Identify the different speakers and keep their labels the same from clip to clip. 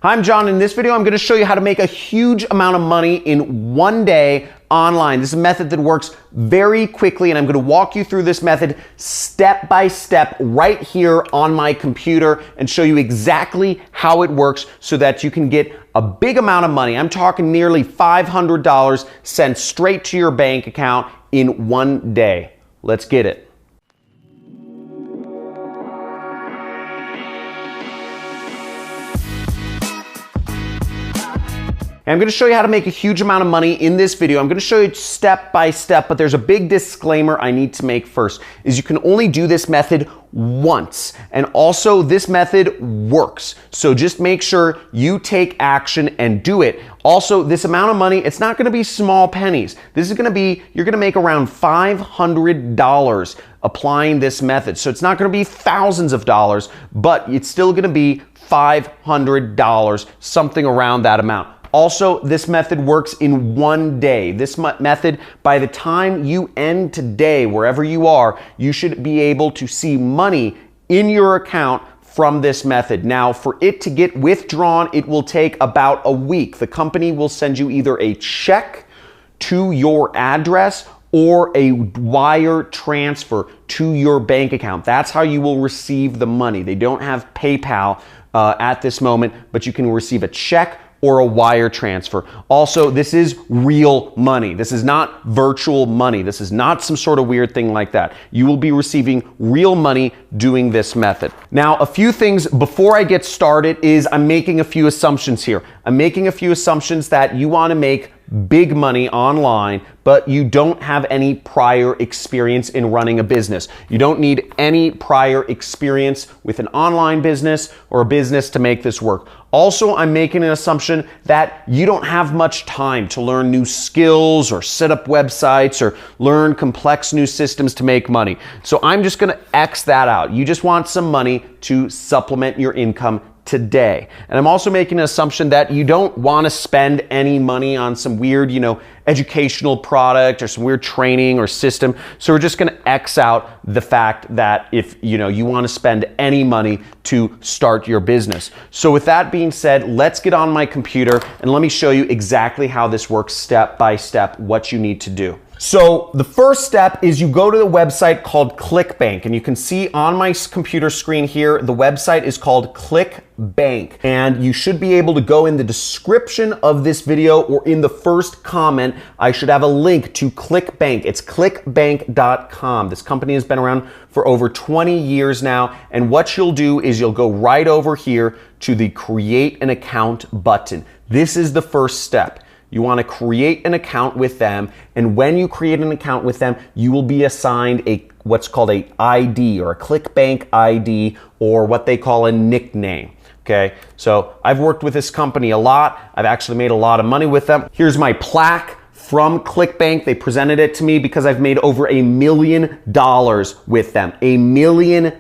Speaker 1: Hi, I'm John. In this video, I'm going to show you how to make a huge amount of money in one day online. This is a method that works very quickly, and I'm going to walk you through this method step by step right here on my computer and show you exactly how it works so that you can get a big amount of money. I'm talking nearly $500 sent straight to your bank account in one day. Let's get it. And I'm going to show you how to make a huge amount of money in this video. I'm going to show you step by step, but there's a big disclaimer I need to make first, is you can only do this method once. And also this method works. So just make sure you take action and do it. Also, this amount of money, it's not going to be small pennies. This is going to be, you're going to make around $500 applying this method. So it's not going to be thousands of dollars, but it's still going to be $500, something around that amount. Also, this method works in one day. This method, by the time you end today, wherever you are, you should be able to see money in your account from this method. Now, for it to get withdrawn, it will take about a week. The company will send you either a check to your address or a wire transfer to your bank account. That's how you will receive the money. They don't have PayPal at this moment, but you can receive a check or a wire transfer. Also, this is real money. This is not virtual money. This is not some sort of weird thing like that. You will be receiving real money doing this method. Now, a few things before I get started is I'm making a few assumptions here. I'm making a few assumptions that you want to make big money online, but you don't have any prior experience in running a business. You don't need any prior experience with an online business or a business to make this work. Also, I'm making an assumption that you don't have much time to learn new skills or set up websites or learn complex new systems to make money. So I'm just going to X that out. You just want some money to supplement your income today. And I'm also making an assumption that you don't want to spend any money on some weird, educational product or some weird training or system. So we're just going to X out the fact that if, you want to spend any money to start your business. So with that being said, let's get on my computer and let me show you exactly how this works step by step, what you need to do. So the first step is you go to the website called ClickBank, and you can see on my computer screen here, the website is called ClickBank, and you should be able to go in the description of this video or in the first comment. I should have a link to ClickBank. It's clickbank.com. This company has been around for over 20 years now, and what you'll do is you'll go right over here to the Create an Account button. This is the first step. You want to create an account with them, and when you create an account with them, you will be assigned what's called a ID or a ClickBank ID or what they call a nickname. Okay, so I've worked with this company a lot. I've actually made a lot of money with them. Here's my plaque from ClickBank. They presented it to me because I've made over $1 million with them. $1 million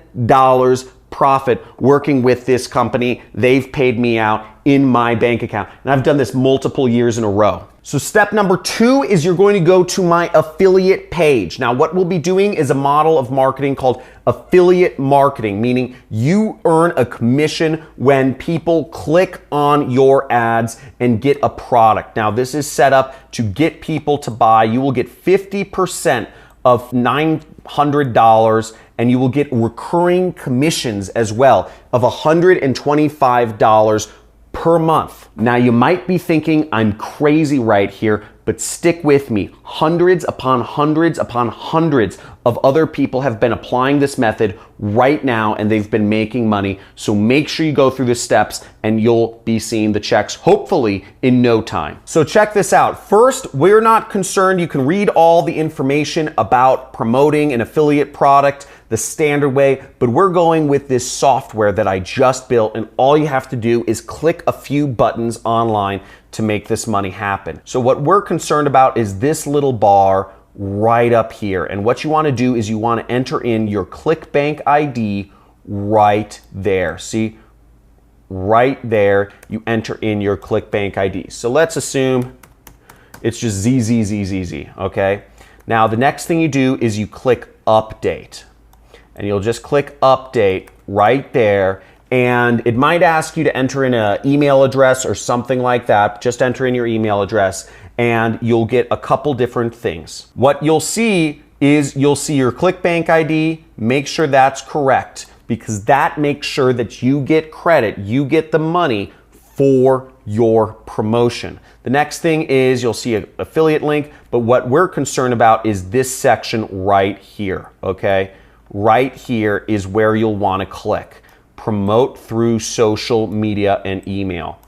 Speaker 1: profit working with this company. They've paid me out in my bank account. And I've done this multiple years in a row. So step number 2 is you're going to go to my affiliate page. Now, what we'll be doing is a model of marketing called affiliate marketing, meaning you earn a commission when people click on your ads and get a product. Now, this is set up to get people to buy. You will get 50% of $900, and you will get recurring commissions as well of $125 per month. Now, you might be thinking I'm crazy right here, but stick with me. Hundreds upon hundreds upon hundreds of other people have been applying this method right now, and they've been making money. So make sure you go through the steps and you'll be seeing the checks hopefully in no time. So check this out. First, we're not concerned. You can read all the information about promoting an affiliate product the standard way, but we're going with this software that I just built, and all you have to do is click a few buttons online to make this money happen. So what we're concerned about is this little bar right up here. And what you want to do is you want to enter in your ClickBank ID right there. See, right there, you enter in your ClickBank ID. So let's assume it's just ZZZZZ, okay? Now, the next thing you do is you click Update. And you'll just click Update right there, and it might ask you to enter in an email address or something like that. Just enter in your email address and you'll get a couple different things. What you'll see is you'll see your ClickBank ID. Make sure that's correct, because that makes sure that you get credit, you get the money for your promotion. The next thing is you'll see an affiliate link, but what we're concerned about is this section right here, okay? Right here is where you'll want to click. Promote through social media and email.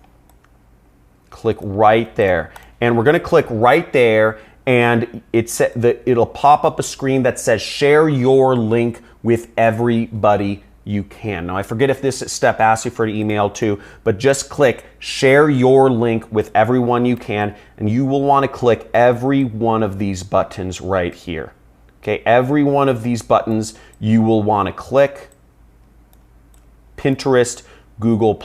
Speaker 1: Click right there. And we're going to click right there, and it'll pop up a screen that says share your link with everybody you can. Now, I forget if this step asks you for an email too, but just click share your link with everyone you can, and you will want to click every one of these buttons right here. Okay, every one of these buttons you will want to click. Pinterest, Google+.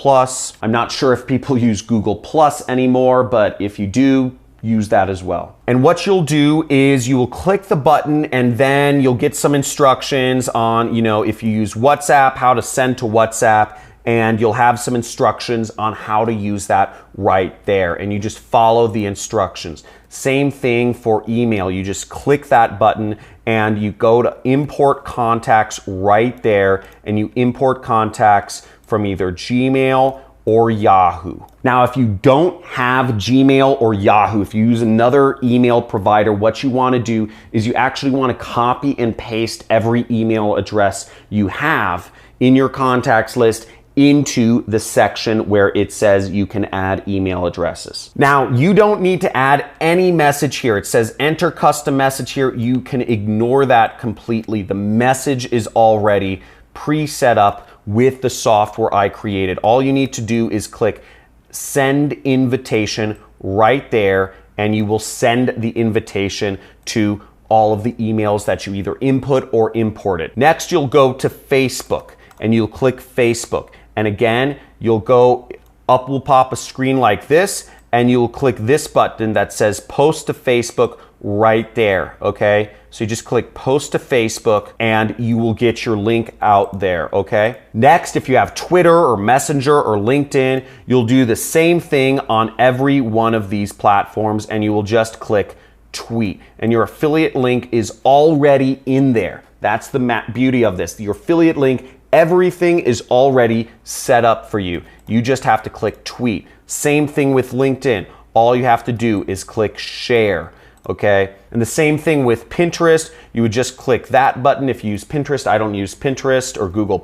Speaker 1: I'm not sure if people use Google+ anymore, but if you do, use that as well. And what you'll do is you will click the button, and then you'll get some instructions on, if you use WhatsApp, how to send to WhatsApp, and you'll have some instructions on how to use that right there. And you just follow the instructions. Same thing for email. You just click that button and you go to import contacts right there, and you import contacts from either Gmail or Yahoo. Now, if you don't have Gmail or Yahoo, if you use another email provider, what you want to do is you actually want to copy and paste every email address you have in your contacts list into the section where it says you can add email addresses. Now, you don't need to add any message here. It says enter custom message here. You can ignore that completely. The message is already pre-set up with the software I created. All you need to do is click send invitation right there, and you will send the invitation to all of the emails that you either input or imported. Next, you'll go to Facebook and you'll click Facebook. And again, you'll go up, will pop a screen like this, and you'll click this button that says post to Facebook right there, okay? So you just click post to Facebook and you will get your link out there, okay? Next, if you have Twitter or Messenger or LinkedIn, you'll do the same thing on every one of these platforms, and you will just click tweet, and your affiliate link is already in there. That's the beauty of this. Your affiliate link, everything is already set up for you. You just have to click tweet. Same thing with LinkedIn. All you have to do is click share. Okay, and the same thing with Pinterest. You would just click that button if you use Pinterest. I don't use Pinterest or Google+,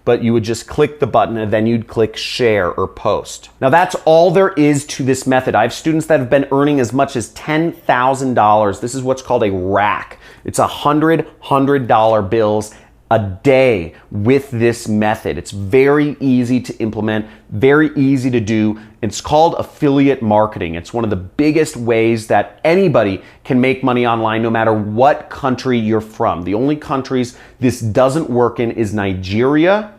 Speaker 1: but you would just click the button and then you'd click share or post. Now that's all there is to this method. I have students that have been earning as much as $10,000. This is what's called a rack. It's $100 bills a day with this method. It's very easy to implement, very easy to do. It's called affiliate marketing. It's one of the biggest ways that anybody can make money online, no matter what country you're from. The only countries this doesn't work in is Nigeria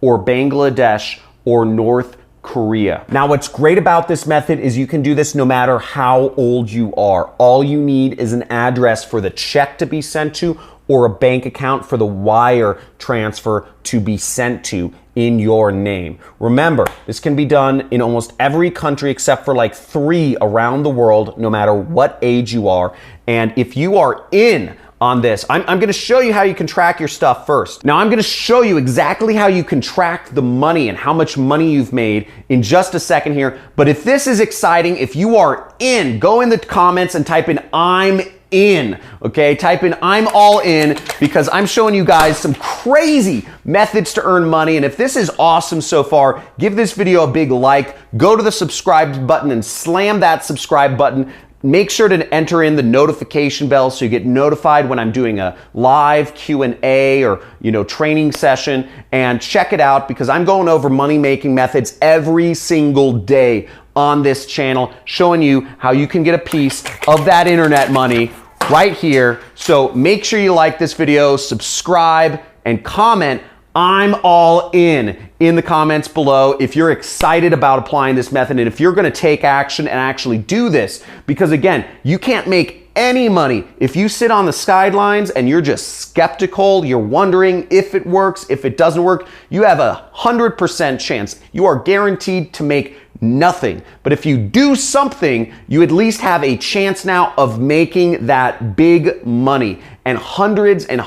Speaker 1: or Bangladesh or North Korea. Now, what's great about this method is you can do this no matter how old you are. All you need is an address for the check to be sent to, or a bank account for the wire transfer to be sent to in your name. Remember, this can be done in almost every country except for like 3 around the world, no matter what age you are. And if you are in on this, I'm going to show you how you can track your stuff first. Now, I'm going to show you exactly how you can track the money and how much money you've made in just a second here. But if this is exciting, if you are in, go in the comments and type in I'm in, okay? Type in I'm all in, because I'm showing you guys some crazy methods to earn money. And if this is awesome so far, give this video a big like, go to the subscribe button and slam that subscribe button. Make sure to enter in the notification bell so you get notified when I'm doing a live Q&A or, training session, and check it out, because I'm going over money-making methods every single day on this channel, showing you how you can get a piece of that internet money right here. So make sure you like this video, subscribe, and comment I'm all in the comments below if you're excited about applying this method and if you're going to take action and actually do this. Because again, you can't make any money. If you sit on the sidelines and you're just skeptical, you're wondering if it works, if it doesn't work, you have 100% chance. You are guaranteed to make nothing. But if you do something, you at least have a chance now of making that big money. And hundreds and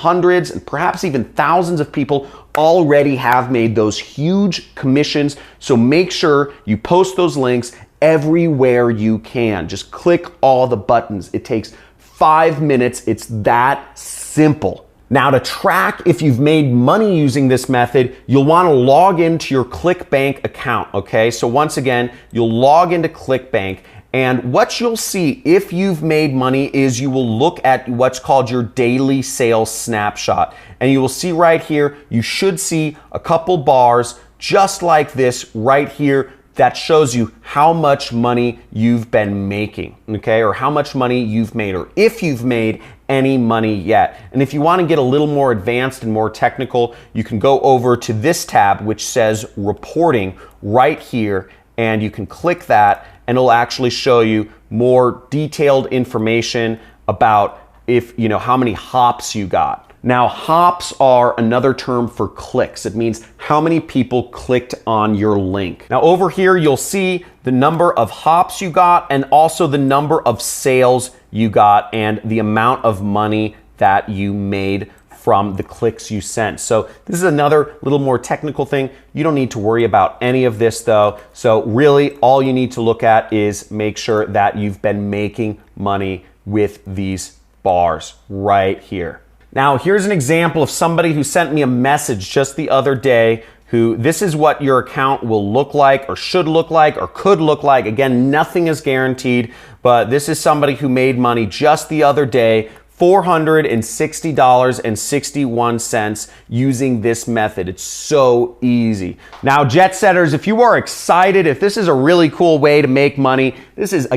Speaker 1: perhaps even thousands of people already have made those huge commissions. So make sure you post those links everywhere you can. Just click all the buttons. It takes 5 minutes. It's that simple. Now, to track if you've made money using this method, you'll want to log into your ClickBank account, okay? So once again, you'll log into ClickBank, and what you'll see if you've made money is you will look at what's called your daily sales snapshot. And you will see right here, you should see a couple bars just like this right here that shows you how much money you've been making, okay? Or how much money you've made, or if you've made any money yet. And if you want to get a little more advanced and more technical, you can go over to this tab which says reporting right here, and you can click that and it'll actually show you more detailed information about how many hops you got. Now, hops are another term for clicks. It means how many people clicked on your link. Now, over here, you'll see the number of hops you got and also the number of sales you got and the amount of money that you made from the clicks you sent. So this is another little more technical thing. You don't need to worry about any of this though. So really, all you need to look at is make sure that you've been making money with these bars right here. Now, here's an example of somebody who sent me a message just the other day this is what your account will look like or should look like or could look like. Again, nothing is guaranteed, but this is somebody who made money just the other day, $460.61 using this method. It's so easy. Now, jet setters, if you are excited, if this is a really cool way to make money, this is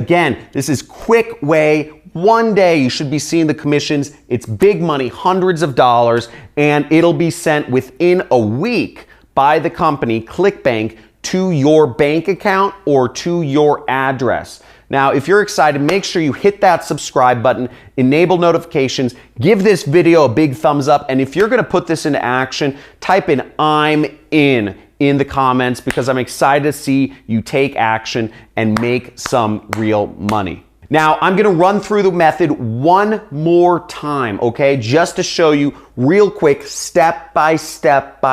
Speaker 1: quick way. One day you should be seeing the commissions. It's big money, hundreds of dollars, and it'll be sent within a week by the company, ClickBank, to your bank account or to your address. Now, if you're excited, make sure you hit that subscribe button, enable notifications, give this video a big thumbs up, and if you're gonna put this into action, type in "I'm in" the comments, because I'm excited to see you take action and make some real money. Now, I'm gonna run through the method one more time, okay? Just to show you real quick, step by step,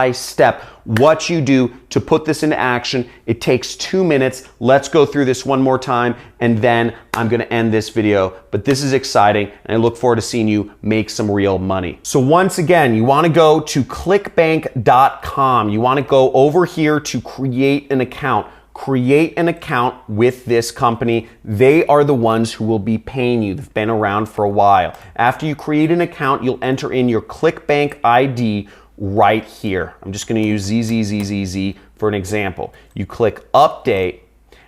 Speaker 1: what you do to put this into action. It takes 2 minutes. Let's go through this one more time, and then I'm gonna end this video. But this is exciting, and I look forward to seeing you make some real money. So once again, you wanna go to clickbank.com. You wanna go over here to create an account. Create an account with this company. They are the ones who will be paying you. They've been around for a while. After you create an account, you'll enter in your ClickBank ID right here. I'm just going to use ZZZZZ for an example. You click update,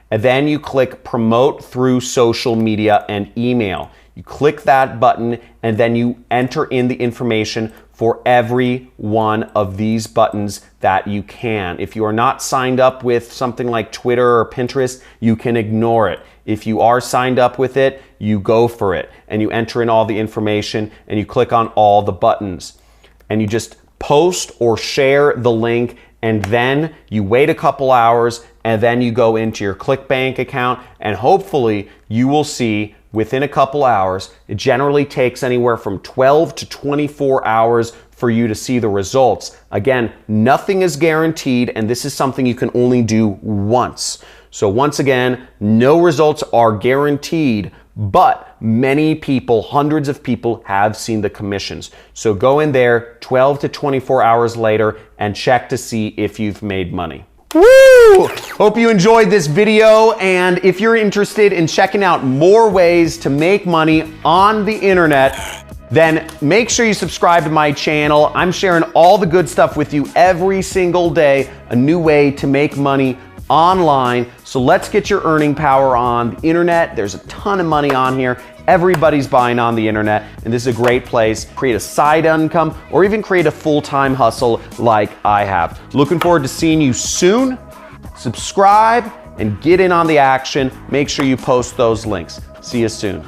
Speaker 1: and then you click promote through social media and email. You click that button, and then you enter in the information for every one of these buttons that you can. If you are not signed up with something like Twitter or Pinterest, you can ignore it. If you are signed up with it, you go for it, and you enter in all the information, and you click on all the buttons, and you just post or share the link, and then you wait a couple hours, and then you go into your ClickBank account, and hopefully you will see within a couple hours. It generally takes anywhere from 12 to 24 hours for you to see the results. Again, nothing is guaranteed, and this is something you can only do once. So once again, no results are guaranteed, but many people, hundreds of people, have seen the commissions. So go in there 12 to 24 hours later and check to see if you've made money. Woo! Hope you enjoyed this video, and if you're interested in checking out more ways to make money on the internet, then make sure you subscribe to my channel. I'm sharing all the good stuff with you every single day, a new way to make money online. So let's get your earning power on the internet. There's a ton of money on here. Everybody's buying on the internet, and this is a great place to create a side income or even create a full-time hustle like I have. Looking forward to seeing you soon. Subscribe and get in on the action. Make sure you post those links. See you soon.